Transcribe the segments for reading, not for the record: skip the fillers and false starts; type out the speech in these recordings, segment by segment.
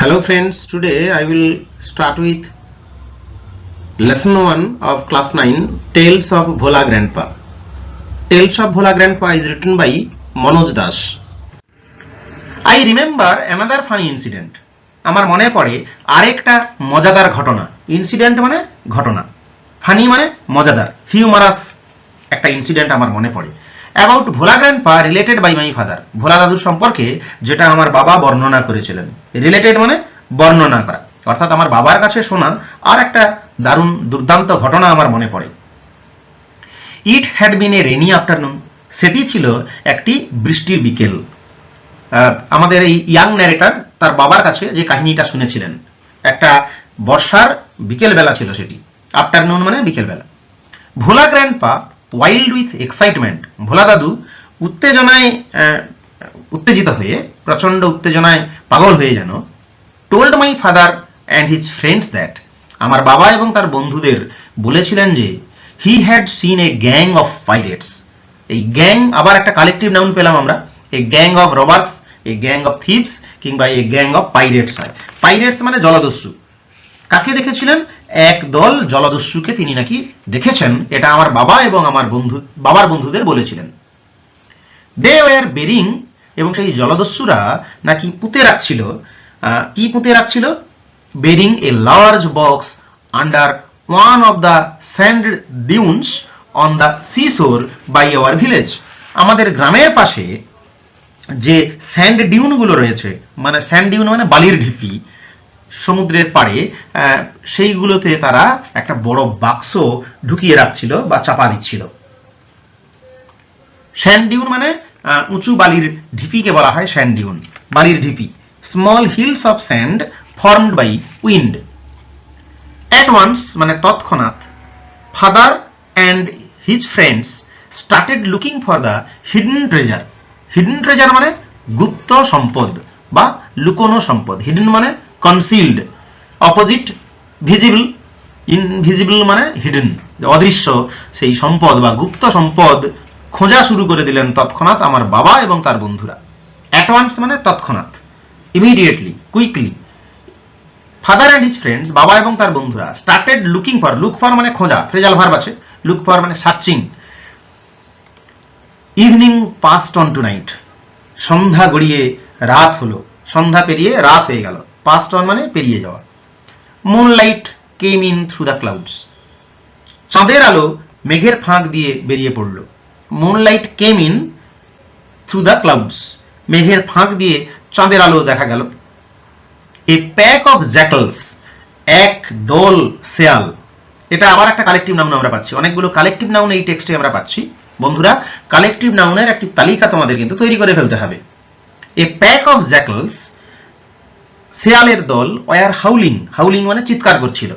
Hello friends, today I will start with lesson 1 of class 9, Tales of Bhola Grandpa. Tales of Bhola Grandpa is written by Manoj Das. I remember another funny incident. আমার মনে পড়ে আরেকটা মজাদার ঘটনা। Incident মানে ঘটনা, funny মানে মজাদার, হিউমারাস একটা ইনসিডেন্ট আমার মনে পড়ে। About Bhola grandpa related by my father, Bhola দাদুর সম্পর্কে যেটা আমার বাবা বর্ণনা করেছিলেন। রিলেটেড মানে বর্ণনা করা, অর্থাৎ আমার বাবার কাছে শোনা আর একটা দারুণ দুর্দান্ত ঘটনা আমার মনে পড়ে। It had been a rainy afternoon, সেটি ছিল একটি বৃষ্টির বিকেল। আমাদের এই ইয়াং ন্যারেটর তার বাবার কাছে যে কাহিনীটা শুনেছিলেন, একটা বর্ষার বিকেল বেলা ছিল সেটি। আফটারনুন মানে বিকেল বেলা। Bhola grandpa wild with excitement, Bhola দাদু উত্তেজিত হয়ে, প্রচন্ড উত্তেজনায় পাগল হয়ে যেন, told my father and his friends that, আমার বাবা এবং তার বন্ধুদের বলেছিলেন যে he had seen a gang of pirates. এই গ্যাং আবার একটা কালেকটিভ নাউন পেলাম আমরা। A gang of robbers, a gang of thieves কিংবা এ গ্যাং অফ পাইরেটস হয়। পাইরেটস মানে জলদস্যু। কাকে দেখেছিলেন? এক দল জলদস্যুকে তিনি নাকি দেখেছেন, এটা আমার বাবা এবং আমার বাবার বন্ধুদের বলেছিলেন। দে ওয়ার বেরিং, এবং সেই জলদস্যুরা নাকি পুঁতে রাখছিল, কি পুঁতে রাখছিল? Burying a large box under one of the sand dunes on the seashore by our village. আমাদের গ্রামের পাশে যে স্যান্ড ডিউনগুলো রয়েছে, মানে স্যান্ড ডিউন মানে বালির ঢিপি, সমুদ্রের পাড়ে, সেইগুলোতে তারা একটা বড় বাক্স ঢুকিয়ে রাখছিল বা চাপা দিচ্ছিল। স্যান্ড ডিউন মানে উঁচু বালির ঢিপিকে বলা হয় স্যান্ড ডিউন, বালির ঢিপি। Small hills of sand formed by wind. At once মানে তৎক্ষণাৎ, father and his friends started looking for the hidden treasure. Hidden treasure মানে গুপ্ত সম্পদ বা লুকোনো সম্পদ। হিডেন মানে কনসিল্ড, অপোজিট ভিজিবল। ইনভিজিবল মানে হিডেন, অদৃশ্য সেই সম্পদ বা গুপ্ত সম্পদ খোঁজা শুরু করে দিলেন তৎক্ষণাৎ আমার বাবা এবং তার বন্ধুরা। অ্যাট ওয়ান্স মানে তৎক্ষণাৎ, immediately, quickly. Father and his friends, বাবা এবং তার বন্ধুরা, started looking for, look for মানে খোঁজা, ফ্রেজাল ভার্ব আছে, লুক ফর মানে searching. Evening passed on to night, সন্ধ্যা গড়িয়ে রাত হলো, সন্ধ্যা পেরিয়ে রাত হয়ে গেল। পাস্ট অন মানে পেরিয়ে যাওয়া। Moonlight came in through the clouds, চাঁদের আলো মেঘের ফাঁক দিয়ে বেরিয়ে পড়ল। Moonlight came in through the clouds, মেঘের ফাঁক দিয়ে চাঁদের আলো দেখা গেল। এ প্যাক অফ জ্যাকলস, এক দল শেয়াল। এটা আবার একটা কালেকটিভ নাউন আমরা পাচ্ছি, অনেকগুলো কালেকটিভ নাউন এই টেক্সটে আমরা পাচ্ছি। বন্ধুরা, কালেকটিভ নাউনের একটি তালিকা তোমাদের কিন্তু তৈরি করে ফেলতে হবে। এ প্যাক অফ জ্যাকলস, শেয়ালের দল, ওয়ার হাউলিং, হাউলিং মানে চিৎকার করছিল,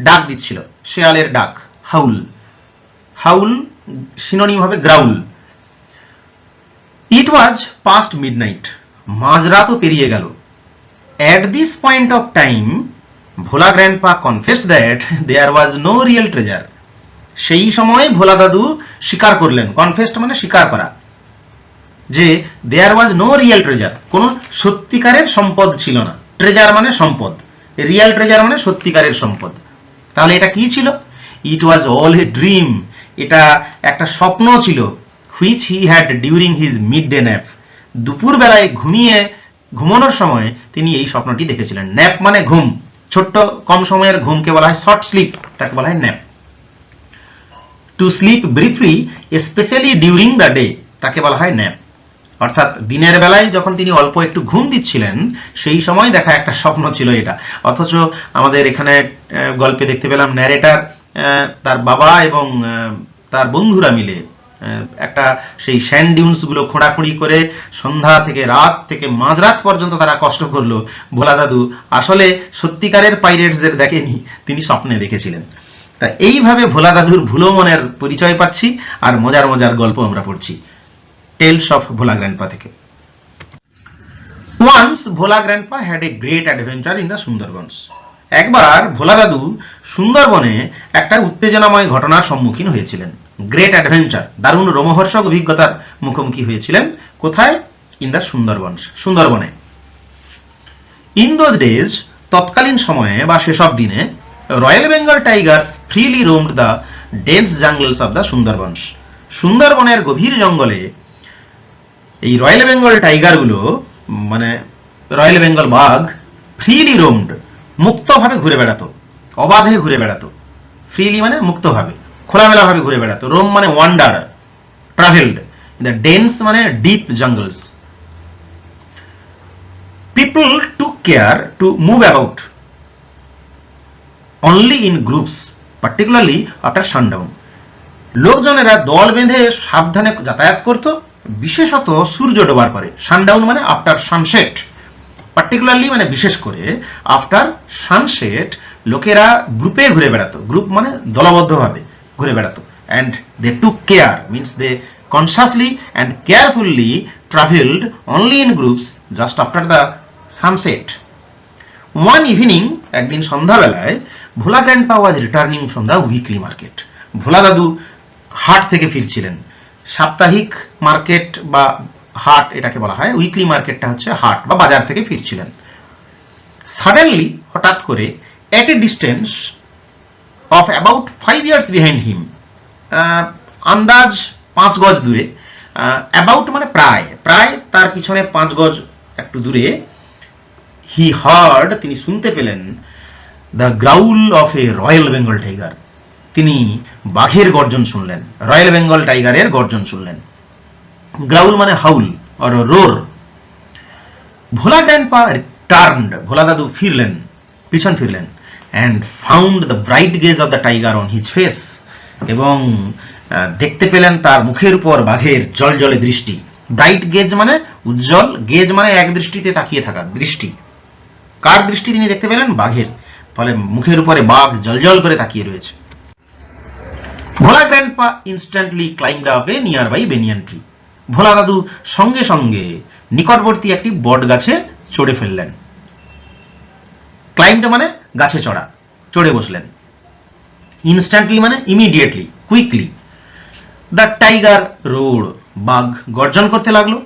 ডাক দিচ্ছিল, শেয়ালের ডাক, হাউল। হাউল সিনোনিম হবে গ্রাউল। ইট ওয়াজ পাস্ট মিডনাইট, মাঝরাতও পেরিয়ে গেল। At this point of time, Bhola grandpa confessed that there was no real treasure. সেই সময় ভোলা দাদু স্বীকার করলেন, কনফেসড মানে স্বীকার করা, যে there was no real treasure, কোনো সত্যিকারের সম্পদ ছিল না। ট্রেজার মানে সম্পদ, রিয়েল ট্রেজার মানে সত্যিকারের সম্পদ। তাহলে এটা কি ছিল? ইট ওয়াজ অল এ ড্রিম, এটা একটা স্বপ্ন ছিল। Which he had during his mid day nap, দুপুর বেলায় ঘুমানোর সময় তিনি এই স্বপ্নটি দেখেছিলেন। ন্যাপ মানে ঘুম, ছোট্ট কম সময়ের ঘুমকে বলা হয় শর্ট স্লিপ, তাকে বলা হয় nap. To sleep briefly specially during the day, তাকে বলা হয় ন্যাপ। অর্থাৎ দিনের বেলায় যখন তিনি অল্প একটু ঘুম দিচ্ছিলেন, সেই সময় দেখা একটা স্বপ্ন ছিল এটা। অথচ আমাদের এখানে গল্পে দেখতে পেলাম ন্যারেটার তার বাবা এবং তার বন্ধুরা মিলে একটা সেই স্যান্ড ডিউনস গুলো খোঁড়াখুঁড়ি করে সন্ধ্যা থেকে রাত থেকে মাঝরাত পর্যন্ত তারা কষ্ট করলো। ভোলা দাদু আসলে সত্যিকারের পাইরেটসদের দেখেনি, তিনি স্বপ্নে দেখেছিলেন। তা এইভাবে ভোলা দাদুর ভুলো মনের পরিচয় পাচ্ছি আর মজার মজার গল্প আমরা পড়ছি টেলস অফ ভোলা গ্র্যান্ডপা থেকে। Once Bhola grandpa had a great adventure in the Sundarbans. একবার ভোলা দাদু সুন্দরবনে একটা উত্তেজনাময় ঘটনার সম্মুখীন হয়েছিলেন। গ্রেট অ্যাডভেঞ্চার, দারুণ রোমহর্ষক অভিজ্ঞতার মুখোমুখি হয়েছিলেন। কোথায়? ইন দ্য সুন্দরবন, সুন্দরবনে। ইন দোজ ডেজ, তৎকালীন সময়ে বা সেসব দিনে, royal Bengal tigers freely roamed the dense jungles of the Sundarbans. সুন্দরবনের গভীর জঙ্গলে এই রয়্যাল বেঙ্গল টাইগারগুলো, মানে রয়্যাল বেঙ্গল বাঘ, ফ্রিলি রোমড, মুক্তভাবে ঘুরে বেড়াতো, অবাধে ঘুরে বেড়াতো। ফ্রিলি মানে মুক্তভাবে, খোলামেলাভাবে ঘুরে বেড়াতো। রোম মানে ওয়ান্ডার, ট্রাভেলড। দ্য ডেন্স মানে deep jungles. People took care to move about only in groups, particularly after sundown. লোকজনেরা দল বেঁধে সাবধানে যাতায়াত করত, বিশেষত সূর্য ডোবার পরে। সানডাউন মানে আফটার সানসেট, পার্টিকুলারলি মানে বিশেষ করে আফটার সানসেট লোকেরা গ্রুপে ঘুরে বেড়াতো। গ্রুপ মানে দলবদ্ধভাবে ঘুরে বেড়াতো। And they took care means they consciously and carefully travelled only in groups just after the sunset. One evening, একদিন সন্ধ্যাবেলায়, Bhola grandpa was returning from the weekly market. Bhola দাদু হাট থেকে ফিরছিলেন। সাপ্তাহিক মার্কেট বা হাট এটাকে বলা হয়, উইকলি মার্কেটটা হচ্ছে হাট বা বাজার থেকে ফিরছিলেন। সাডেনলি, হঠাৎ করে, at a distance of about 5 years behind him, আন্দাজ 5 গজ দূরে, অ্যাবাউট মানে প্রায়, প্রায় তার পিছনে 5 গজ একটু দূরে, হি হার্ড, তিনি শুনতে পেলেন, the growl of a royal Bengal tiger, তিনি বাঘের গর্জন শুনলেন, রয়্যাল বেঙ্গল টাইগারের গর্জন শুনলেন। গ্রাউল মানে হাউল অর রোর। ভোলা গ্র্যান্ডপা টার্নড, ভোলা দাদু ফিরলেন, পিছন ফিরলেন, and found the bright gauge of the tiger on his face, এবং দেখতে পেলেন তার মুখের উপর বাঘের জলজলে দৃষ্টি। ব্রাইট গেজ মানে উজ্জ্বল, গেজ মানে এক দৃষ্টিতে তাকিয়ে থাকা, দৃষ্টি। কার দৃষ্টি তিনি দেখতে পেলেন? বাঘের। ফলে মুখের উপরে বাঘ জলজল করে তাকিয়ে রয়েছে। Bhola grandpa instantly climbed up a nearby banyan tree. Bhola দাদু সঙ্গে সঙ্গে নিকটবর্তী একটি বট গাছে চড়ে ফেললেন। ক্লাইম্বড মানে গাছে চড়া, চড়ে বসলেন। ইনস্ট্যান্টলি মানে immediately, quickly. The tiger roared, বাঘ গর্জন করতে লাগলো।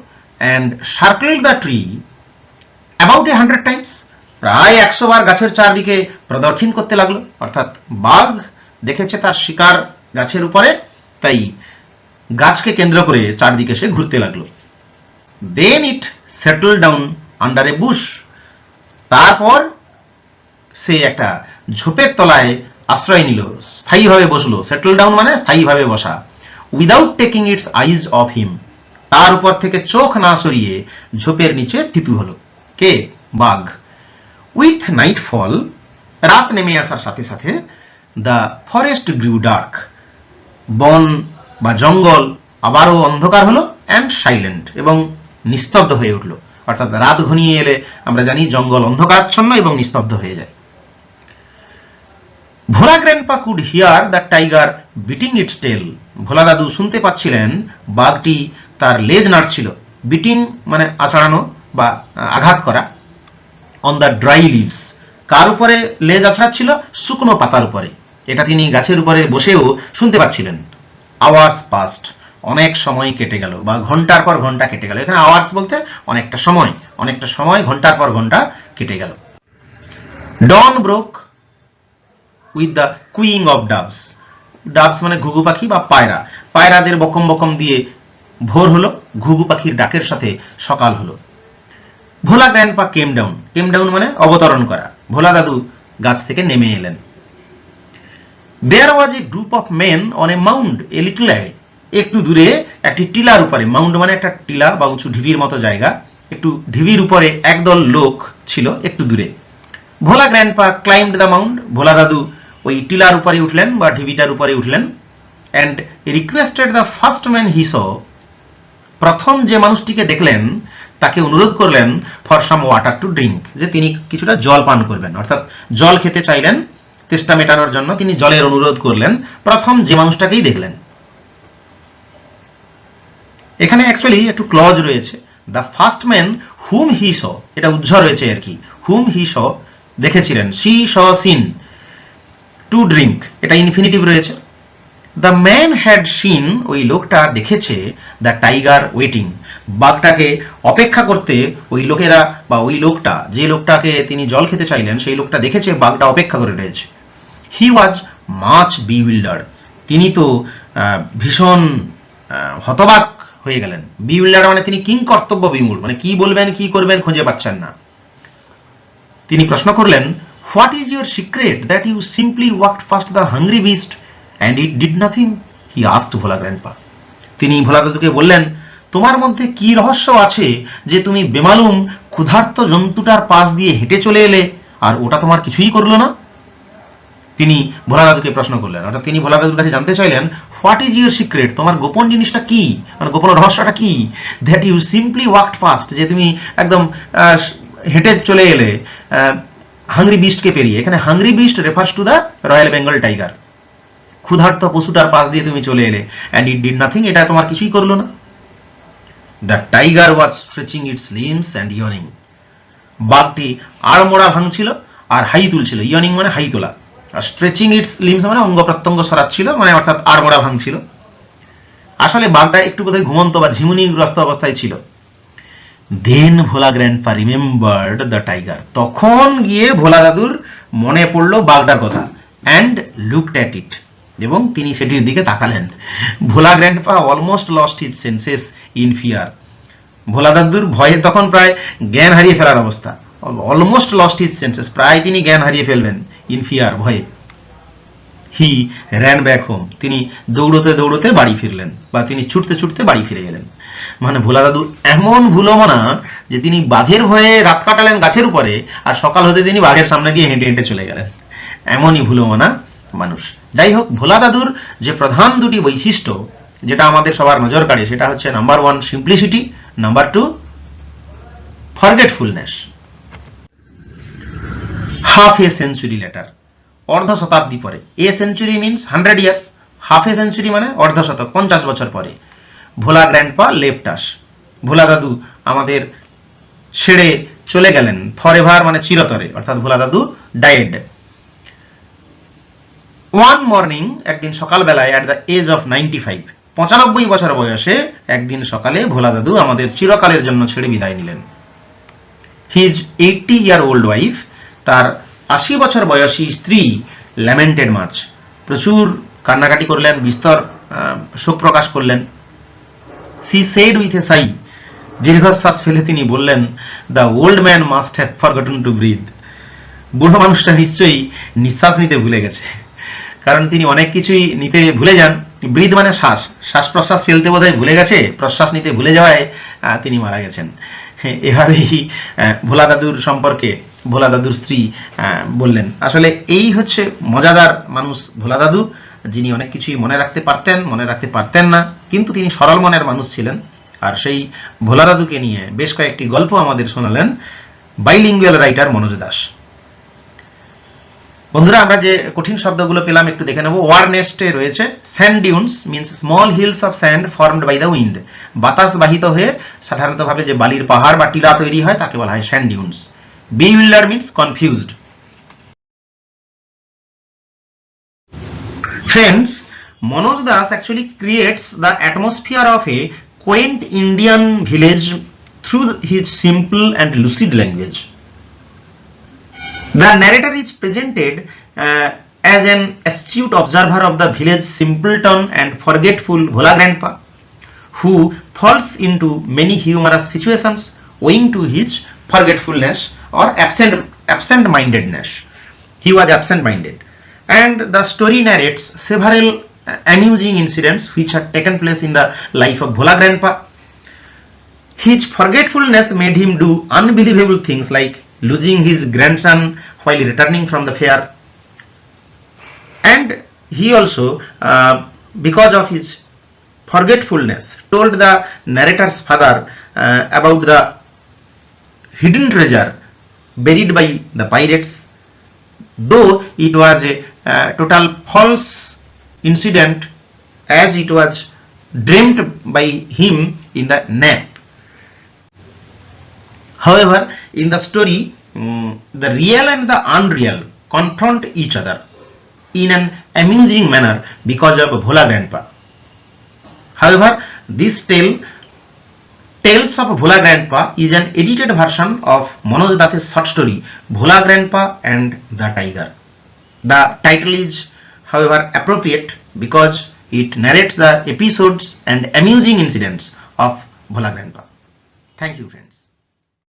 And circled the tree about 100 times, প্রায় 100 বার গাছের চারদিকে প্রদক্ষিণ করতে লাগলো। অর্থাৎ বাঘ দেখেছে তার শিকার গাছের উপরে, তাই গাছকে কেন্দ্র করে চারদিকে সে ঘুরতে লাগলো। দেন ইট সেটল ডাউন আন্ডার এ বুশ, তারপর সে একটা ঝোপের তলায় আশ্রয় নিল, স্থায়ীভাবে বসলো। সেটল ডাউন মানে স্থায়ীভাবে বসা। Without taking it's eyes of him, তার উপর থেকে চোখ না সরিয়ে ঝোপের নিচে থিতু হলো। কে? বাঘ। উইথ নাইট ফল, রাত নেমে আসার সাথে সাথে, দ্য ফরেস্ট গ্রিউ ডার্ক, বন বা জঙ্গল আবারও অন্ধকার হলো। অ্যান্ড সাইলেন্ট, এবং নিস্তব্ধ হয়ে উঠল। অর্থাৎ রাত ঘনিয়ে এলে আমরা জানি জঙ্গল অন্ধকারাচ্ছন্ন এবং নিস্তব্ধ হয়ে যায়। Bhola grandpa could hear the tiger beating its tail, Bhola দাদু শুনতে পাচ্ছিলেন বাঘটি তার লেজ নাড়ছিল। বিটিং মানে আছড়ানো বা আঘাত করা। অন দ্য ড্রাই লিভস, কার উপরে লেজ আছড়াচ্ছিল? শুকনো পাতার উপরে। এটা তিনি গাছের উপরে বসেও শুনতে পাচ্ছিলেন। আওয়ার্স পাস্ট, অনেক সময় কেটে গেল বা ঘন্টার পর ঘন্টা কেটে গেল। এখানে আওয়ার্স বলতে অনেকটা সময়, অনেকটা সময়, ঘন্টার পর ঘন্টা কেটে গেল। Dawn broke with the cooing of doves, doves মানে ঘুঘু পাখি বা পায়রা। পায়রাদের বকম বকম দিয়ে ভোর হলো, ঘুঘু পাখির ডাকের সাথে সকাল হলো। Bhola grandpa came down, came down মানে অবতরণ করা। ভোলা দাদু গাছ থেকে নেমে এলেন। There was a group of men on a mound a little away, একটু দূরে একটি টিলার উপরে, মাউন্ড মানে একটা টিলা বা উঁচু ঢিবির মতো জায়গা, একটু ঢিবির উপরে একদল লোক ছিল একটু দূরে। Bhola grandpa climbed the mound, Bhola দাদু ওই টিলার উপরে উঠলেন বা ঢিবিটার উপরে উঠলেন। And requested the first man he saw, প্রথম যে মানুষটিকে দেখলেন তাকে অনুরোধ করলেন for some water to drink, যে তিনি কিছুটা জল পান করবেন। অর্থাৎ জল খেতে চাইলেন, তেষ্টা মেটানোর জন্য তিনি জলের অনুরোধ করলেন প্রথম যে মানুষটাকেই দেখলেন। এখানে অ্যাকচুয়ালি একটু ক্লজ রয়েছে, the first man whom he saw, এটা উজ্জ্বর রয়েছে আর কি। হুম হি স দেখেছিলেন, see saw seen, to drink এটা ইনফিনিটিভ রয়েছে। দ্য ম্যান হ্যাড সিন, ওই লোকটা দেখেছে, দ্য টাইগার ওয়েটিং, বাঘটাকে অপেক্ষা করতে ওই লোকেরা বা ওই লোকটা, যে লোকটাকে তিনি জল খেতে চাইলেন, সেই লোকটা দেখেছে বাঘটা অপেক্ষা করে রয়েছে। হি ওয়াজ মাচ বিউইল্ডার্ড, তিনি তো ভীষণ হতবাক হয়ে গেলেন। বিউইল্ডার্ড মানে তিনি কিং কর্তব্য বিমূঢ়, মানে কি বলবেন কি করবেন খুঁজে পাচ্ছেন না। তিনি প্রশ্ন করলেন, what is your secret that you simply walked past the hungry beast and it did nothing, he asked Bhola grandpa. তিনি ভোলা দাদুকে বললেন, তোমার মধ্যে কি রহস্য আছে যে তুমি বেমালুম ক্ষুধার্ত জন্তুটার পাশ দিয়ে হেঁটে চলে এলে আর ওটা তোমার কিছুই করলো না? তিনি ভোলা দাদুকে প্রশ্ন করলেন, অর্থাৎ তিনি ভোলা দাদুর কাছে জানতে চাইলেন, হোয়াট ইজ ইউর সিক্রেট, তোমার গোপন জিনিসটা কি, মানে গোপন রহস্যটা কি, that you simply walked past, যে তুমি একদম হেঁটে চলে এলে হাংরি বিস্টকে পেরিয়ে। এখানে hungry beast refers to the royal Bengal tiger. ক্ষুধার্ত পশুটার পাশ দিয়ে তুমি চলে এলে, অ্যান্ড ইট ডিড নাথিং, এটা তোমার কিছুই করলো না। The tiger was stretching its limbs and yawning, বাঘটি আড়মোড়া ভাঙছিল আর হাই তুলছিল। ইয়নিং মানে হাই তোলা, আর স্ট্রেচিং ইটস লিম্বস মানে অঙ্গ প্রত্যঙ্গ সরাচ্ছিল, মানে অর্থাৎ আড়মোড়া ভাঙছিল। আসলে বাঘটা একটু বোধহয় ঘুমন্ত বা ঝিমুনিগ্রস্ত অবস্থায় ছিল। দেন ভোলা গ্র্যান্ডপা রিমেম্বার্ড দ্য টাইগার, তখন গিয়ে ভোলা দাদুর মনে পড়লো বাঘটার কথা। অ্যান্ড লুকড অ্যাট ইট, এবং তিনি সেটির দিকে তাকালেন। Bhola grandpa almost lost his senses in fear, Bhola দাদুর ভয়ে তখন প্রায় জ্ঞান হারিয়ে ফেলার অবস্থা। অলমোস্ট লস্ট হিজ সেন্সেস, প্রায় তিনি জ্ঞান হারিয়ে ফেলবেন, ইন ফিয়ার, ভয়ে। হি র্যান ব্যাক হোম, তিনি দৌড়তে দৌড়তে বাড়ি ফিরলেন, বা তিনি ছুটতে ছুটতে বাড়ি ফিরে গেলেন। মানে ভোলা দাদু এমন ভুলোমনা যে তিনি বাঘের ভয়ে রাত কাটালেন গাছের উপরে, আর সকাল হতে তিনি বাঘের সামনে দিয়ে হেঁটে হেঁটে চলে গেলেন। এমনই ভুলোমনা মানুষ। যাই হোক, ভোলা দাদুর যে প্রধান দুটি বৈশিষ্ট্য যেটা আমাদের সবার নজর কাড়ে, সেটা হচ্ছে number 1 simplicity, number 2 forgetfulness. Half a century letter, অর্ধ শতাব্দী পরে, a century means 100 years, half a century মানে অর্ধ শতক, 50 বছর পরে, ভোলা গ্র্যান্ডপা লেফট আস, ভোলা দাদু আমাদের ছেড়ে চলে গেলেন, ফরএভার মানে চিরতরে, অর্থাৎ ভোলা দাদু ডায়েড। ওয়ান মর্নিং, একদিন সকালবেলায়, অ্যাট দ্য এজ অফ 95, 95 বছর বয়সে একদিন সকালে ভোলা দাদু আমাদের চিরকালের জন্য ছেড়ে বিদায় নিলেন। হিজ 80-year-old ওয়াইফ, তার 80 বছর বয়সী স্ত্রী, ল্যামেন্টেড মাচ, প্রচুর কান্নাকাটি করলেন, বিস্তর শোক প্রকাশ করলেন। সি সেড উইথ এ সাই, দীর্ঘশ্বাস ফেলে তিনি বললেন, the old man must have forgotten to breathe, বুড়ো মানুষটা নিশ্চয়ই নিঃশ্বাস নিতে ভুলে গেছে, কারণ তিনি অনেক কিছুই নিতে ভুলে যান। ব্রিথ মানে শ্বাস, শ্বাস প্রশ্বাস ফেলতে বোধহয় ভুলে গেছে, প্রশ্বাস নিতে ভুলে যাওয়ায় তিনি মারা গেছেন। এভাবেই ভোলা দাদুর সম্পর্কে ভোলা দাদুর স্ত্রী বললেন। আসলে এই হচ্ছে মজাদার মানুষ ভোলা দাদু, যিনি অনেক কিছুই মনে রাখতে পারতেন না, কিন্তু তিনি সরল মনের মানুষ ছিলেন। আর সেই ভোলা দাদুকে নিয়ে বেশ কয়েকটি গল্প আমাদের শোনালেন বাইলিঙ্গুয়াল রাইটার মনোজ দাস। বন্ধুরা, আমরা যে কঠিন শব্দগুলো পেলাম একটু দেখে নেব। ওয়ার নেস্টে রয়েছে sand dunes, means small hills of sand formed by the wind, বাতাস বাহিত হয়ে সাধারণতভাবে যে বালির পাহাড় বা টিলা তৈরি হয় তাকে বলা হয় sand dunes. Bewilder means confused. Friends, Manoj Das actually creates the atmosphere of a quaint Indian village through his simple and lucid language. The narrator is presented as an astute observer of the village simpleton and forgetful Bhola Grandpa, who falls into many humorous situations owing to his forgetfulness or absent-mindedness. He was absent-minded. And the story narrates several amusing incidents which had taken place in the life of Bhola Grandpa. His forgetfulness made him do unbelievable things like losing his grandson while returning from the fair. And he also, because of his forgetfulness, told the narrator's father about the hidden treasure buried by the pirates, though it was a total false incident as it was dreamt by him in the nap. However, in the story, the real and the unreal confront each other in an amusing manner because of Bhola Grandpa. However, this tale Tales of Bhola Grandpa is an edited version of Manoj Das's short story Bhola Grandpa and the Tiger. The title is, however, appropriate because it narrates the episodes and amusing incidents of Bhola Grandpa. Thank you, friends.